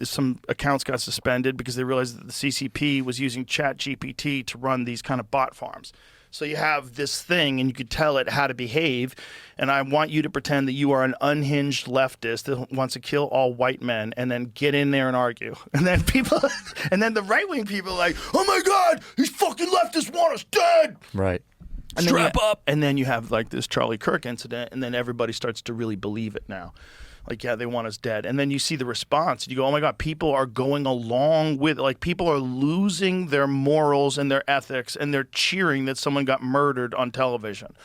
some accounts got suspended because they realized that the CCP was using ChatGPT to run these kind of bot farms. So you have this thing, and you could tell it how to behave, and I want you to pretend that you are an unhinged leftist that wants to kill all white men, and then get in there and argue. And then and then the right-wing people are like, oh my God, these fucking leftists want us dead! Right. And Strap up! And then you have like this Charlie Kirk incident, and then everybody starts to really believe it now. Like, yeah, they want us dead. And then you see the response. And you go, oh, my God, people are going along with it. Like, people are losing their morals and their ethics, and they're cheering that someone got murdered on television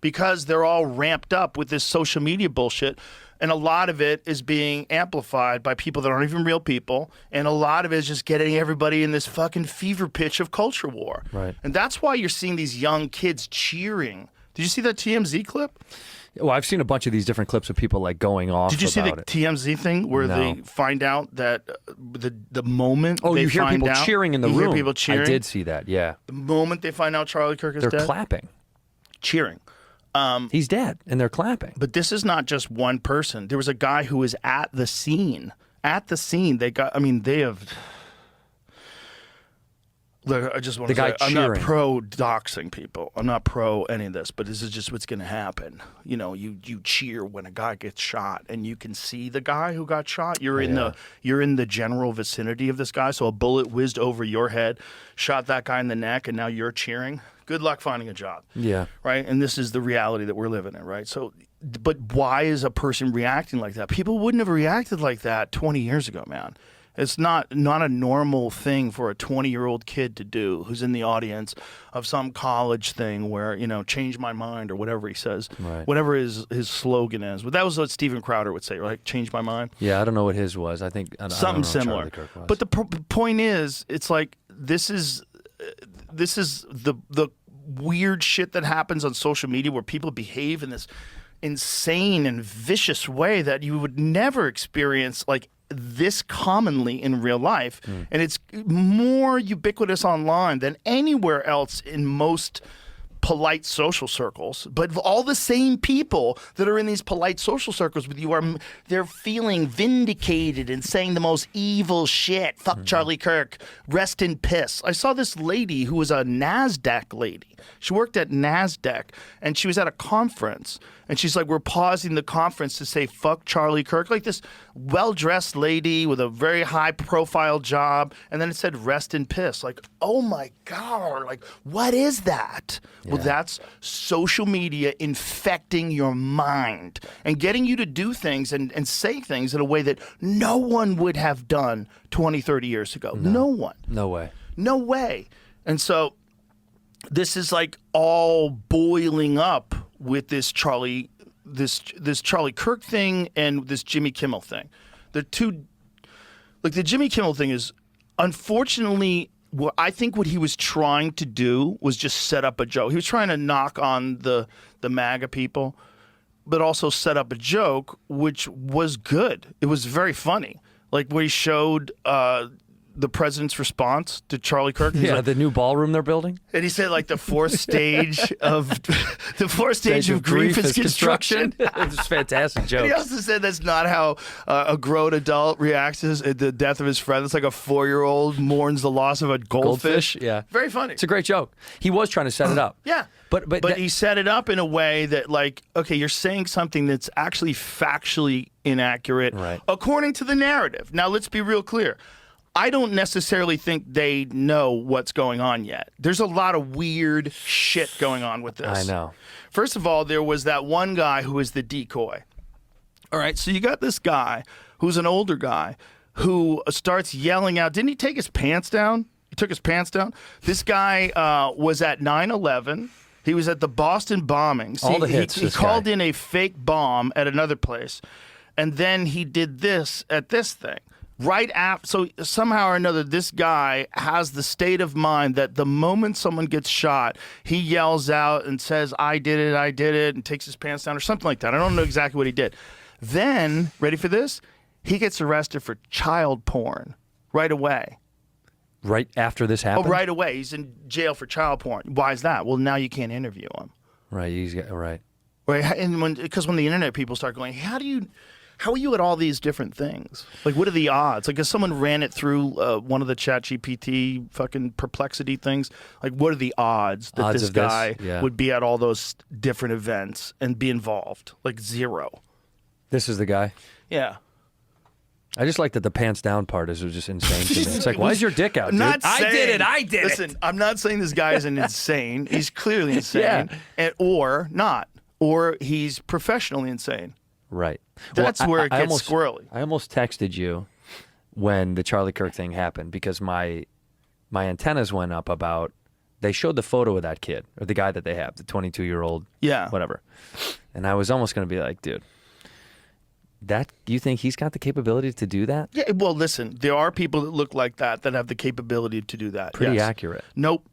because they're all ramped up with this social media bullshit. And a lot of it is being amplified by people that aren't even real people. And a lot of it is just getting everybody in this fucking fever pitch of culture war. Right. And that's why you're seeing these young kids cheering. Did you see that TMZ clip? Well, I've seen a bunch of these different clips of people like going off. Did you see the it. TMZ thing where they find out that the moment they you hear find people out, cheering in the room. You hear people cheering. I did see that. Yeah. The moment they find out Charlie Kirk is dead, they're clapping, cheering. He's dead, and they're clapping. But this is not just one person. There was a guy who was at the scene. At the scene, they got. I mean, they have. Look, I just want to say, I'm not pro doxing people. I'm not pro any of this, but this is just what's going to happen. You know, you cheer when a guy gets shot, and you can see the guy who got shot. You're in the general vicinity of this guy, so a bullet whizzed over your head, shot that guy in the neck, and now you're cheering. Good luck finding a job. Yeah. Right? And this is the reality that we're living in, right? So, but why is a person reacting like that? People wouldn't have reacted like that 20 years ago, man. It's not a normal thing for a 20-year-old kid to do who's in the audience of some college thing where, you know, change my mind or whatever he says, whatever his slogan is. But that was what Steven Crowder would say, right? Change my mind. Yeah, I don't know what his was. I think something similar. But the point is, it's like this is the weird shit that happens on social media where people behave in this insane and vicious way that you would never experience like this commonly in real life. And it's more ubiquitous online than anywhere else in most polite social circles. But all the same people that are in these polite social circles with you they're feeling vindicated and saying the most evil shit. Fuck Charlie Kirk. Rest in piss. I saw this lady who was a NASDAQ lady. She worked at NASDAQ, and she was at a conference. And she's like, we're pausing the conference to say, fuck Charlie Kirk. Like this well-dressed lady with a very high-profile job. And then it said, rest in piss. Like, oh, my God. Like, what is that? Yeah. Well, that's social media infecting your mind and getting you to do things and say things in a way that no one would have done 20, 30 years ago. No one. No way. No way. And so this is like all boiling up with this Charlie Kirk thing and this Jimmy Kimmel thing. The two, like the Jimmy Kimmel thing is, unfortunately, I think what he was trying to do was just set up a joke. He was trying to knock on the MAGA people, but also set up a joke, which was good. It was very funny. Like where he showed the president's response to Charlie Kirk. Yeah, like, the new ballroom they're building. And he said like the fourth stage of grief is construction. It's a fantastic joke. And he also said that's not how a grown adult reacts to the death of his friend. It's like a 4-year-old mourns the loss of a goldfish. Yeah, very funny. It's a great joke. He was trying to set it up. Yeah, but he set it up in a way that like, okay, you're saying something that's actually factually inaccurate according to the narrative. Now let's be real clear. I don't necessarily think they know what's going on yet. There's a lot of weird shit going on with this. I know. First of all, there was that one guy who was the decoy. All right, so you got this guy who's an older guy who starts yelling out. Didn't he take his pants down? He took his pants down. This guy was at 9/11. He was at the Boston bombings. All the hits. He called in a fake bomb at another place, and then he did this at this thing. Right after, so somehow or another, this guy has the state of mind that the moment someone gets shot, he yells out and says, I did it, and takes his pants down or something like that. I don't know exactly what he did. Then, ready for this? He gets arrested for child porn right away. Right after this happened? Oh, right away. He's in jail for child porn. Why is that? Well, now you can't interview him. Right, right. Right, and because when the internet people start going, how do you How are you at all these different things? Like, what are the odds? Like, if someone ran it through one of the ChatGPT fucking perplexity things, like, what are the odds that Odds this of this? guy Yeah. would be at all those different events and be involved? Like, 0. This is the guy. Yeah. I just like that the pants down part is just insane to me. It's like, why is your dick out, I'm dude? not I did saying- it. I did Listen, it. I'm not saying this guy isn't insane. He's clearly insane. Yeah. Or not. Or he's professionally insane. Right. That's Well, where it I gets almost, squirrely. I almost texted you when the Charlie Kirk thing happened because my antennas went up about, they showed the photo of that kid, or the guy that they have, the 22-year-old, Yeah. whatever. And I was almost going to be like, dude, that you think he's got the capability to do that? Yeah, well, listen, there are people that look like that have the capability to do that. Pretty yes. accurate. Nope.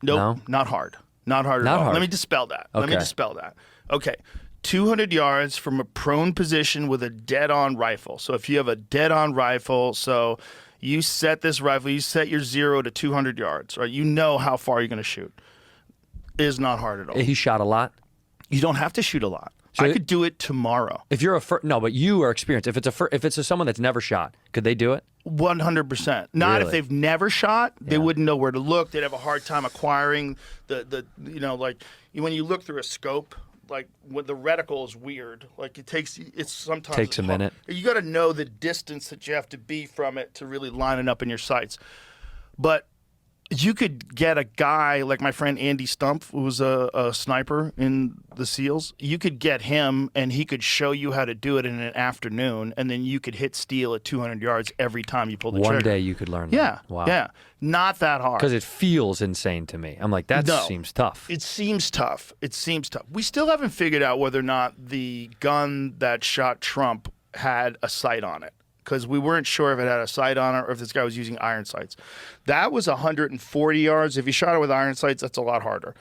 No? Not hard. Not hard at Not all. hard. Let me dispel that. Okay. Okay. 200 yards from a prone position with a dead-on rifle. So if you have a dead-on rifle, so you set this rifle, you set your 0 to 200 yards, right? You know how far you're going to shoot. It is not hard at all. He shot a lot. You don't have to shoot a lot. So I could do it tomorrow. If you're no, but you are experienced. If it's someone that's never shot, could they do it? 100%. Not if Really? they've never shot. They wouldn't know where to look. They'd have a hard time acquiring the like when you look through a scope, like when the reticle is weird. Like it's sometimes Takes a hard. minute. You got to know the distance that you have to be from it to really line it up in your sights. But you could get a guy like my friend Andy Stumpf, who was a sniper in the SEALs. You could get him, and he could show you how to do it in an afternoon, and then you could hit steel at 200 yards every time you pull the trigger. One day you could learn that. Yeah. Wow. Yeah. Not that hard. Because it feels insane to me. I'm like, that No. seems tough. It seems tough. We still haven't figured out whether or not the gun that shot Trump had a sight on it, because we weren't sure if it had a sight on it or if this guy was using iron sights. That was 140 yards. If you shot it with iron sights, that's a lot harder.